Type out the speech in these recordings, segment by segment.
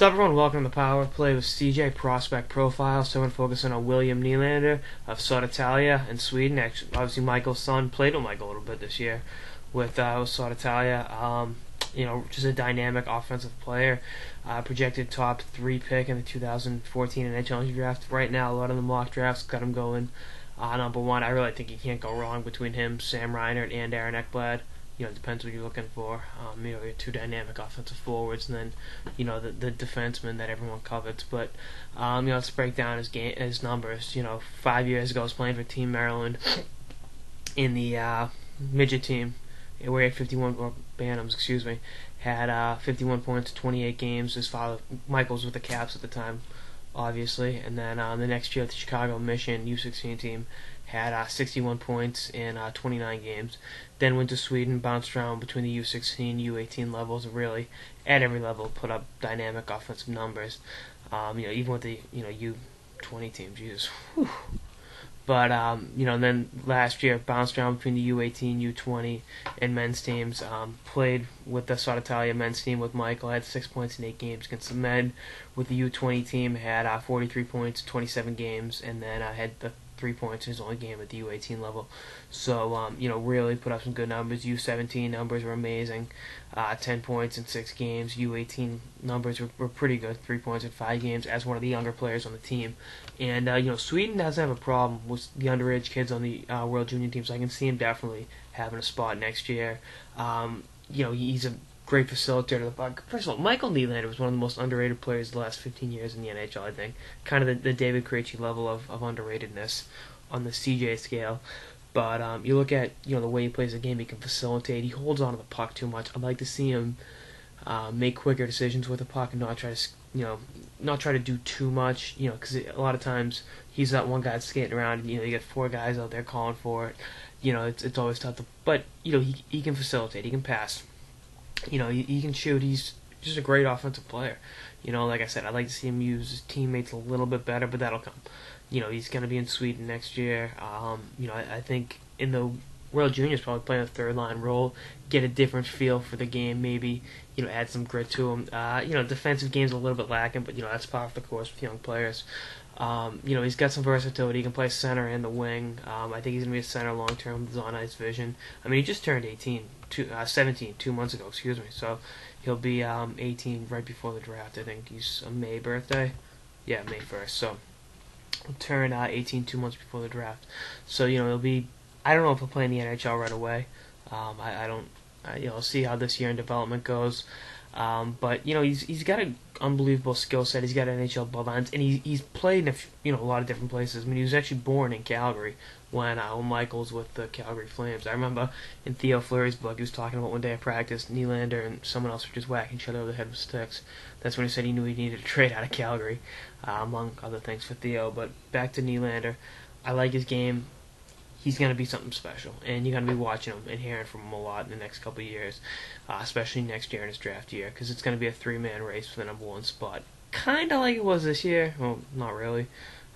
What's up, everyone? Welcome to Power Play with CJ Prospect Profile. So I'm going to focus on William Nylander of Swede in Sweden. Actually, obviously, Michael's son played with Michael a little bit this year with Swede. Just a dynamic offensive player. Projected top 3 pick in the 2014 NHL draft. Right now, a lot of the mock drafts got him going number 1. I really think you can't go wrong between him, Sam Reinhart, and Aaron Ekblad. It depends what you're looking for. You're 2 dynamic offensive forwards, and then, the defenseman that everyone covets. But, let's break down his numbers. 5 years ago, I was playing for Team Maryland in the midget team, where he had 51, or Bantams, had 51 points, 28 games. His father, Michael, was with the Caps at the time, obviously. And then the next year, the Chicago Mission U16 team had 61 points in 29 games. Then went to Sweden, bounced around between the U16, U18 levels, and really at every level put up dynamic offensive numbers. Even with the U20 team, Jesus. Whew. But then last year bounced around between the U18, U20, and men's teams. Played with the Swede men's team with Michael. Had 6 points in 8 games against the men. With the U20 team, had 43 points, 27 games, and then had the 3 points in his only game at the U18 level. So, really put up some good numbers. U17 numbers were amazing. 10 points in 6 games. U18 numbers were pretty good. 3 points in 5 games as one of the younger players on the team. And, Sweden doesn't have a problem with the underage kids on the World Junior team, so I can see him definitely having a spot next year. He's a great facilitator of the puck. First of all, Michael Nylander was one of the most underrated players the last 15 years in the NHL, I think. Kind of the David Krejci level of underratedness on the CJ scale. But you look at the way he plays the game, he can facilitate. He holds on to the puck too much. I'd like to see him make quicker decisions with the puck and not try to do too much. Because a lot of times he's that one guy skating around, and you get 4 guys out there calling for it. It's always tough to. But he can facilitate. He can pass. He can shoot. He's just a great offensive player. Like I said, I'd like to see him use his teammates a little bit better, but that'll come. He's going to be in Sweden next year. I think in the World Juniors probably playing a third-line role, get a different feel for the game, maybe, add some grit to him. Defensive game's a little bit lacking, but, that's part of the course with young players. He's got some versatility. He can play center and the wing. I think he's going to be a center long-term with his on-ice vision. He just turned 17 2 months ago, so he'll be 18 right before the draft. I think he's a May birthday. Yeah, May 1st, so he'll turn 18 2 months before the draft. So, he'll be, I don't know if he'll play in the NHL right away. I'll see how this year in development goes. But he's got an unbelievable skill set. He's got NHL bloodlines, and he's played in a lot of different places. He was actually born in Calgary when Michael's with the Calgary Flames. I remember in Theo Fleury's book, he was talking about one day at practice, Nylander and someone else were just whacking each other over the head with sticks. That's when he said he knew he needed to trade out of Calgary, among other things for Theo. But back to Nylander, I like his game. He's going to be something special, and you're going to be watching him and hearing from him a lot in the next couple of years, especially next year in his draft year, because it's going to be a 3-man race for the number 1 spot. Kind of like it was this year. Well, not really.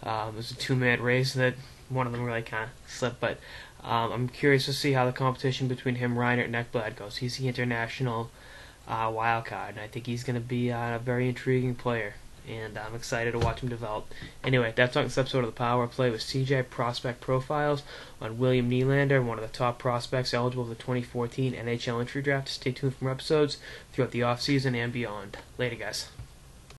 It was a 2-man race that one of them really kind of slipped, but I'm curious to see how the competition between him, Reinhart, and Ekblad goes. He's the international wild card, and I think he's going to be a very intriguing player. And I'm excited to watch him develop. Anyway, that's on this episode of the Power Play with CJ Prospect Profiles on William Nylander, one of the top prospects eligible for the 2014 NHL entry draft. Stay tuned for more episodes throughout the offseason and beyond. Later, guys.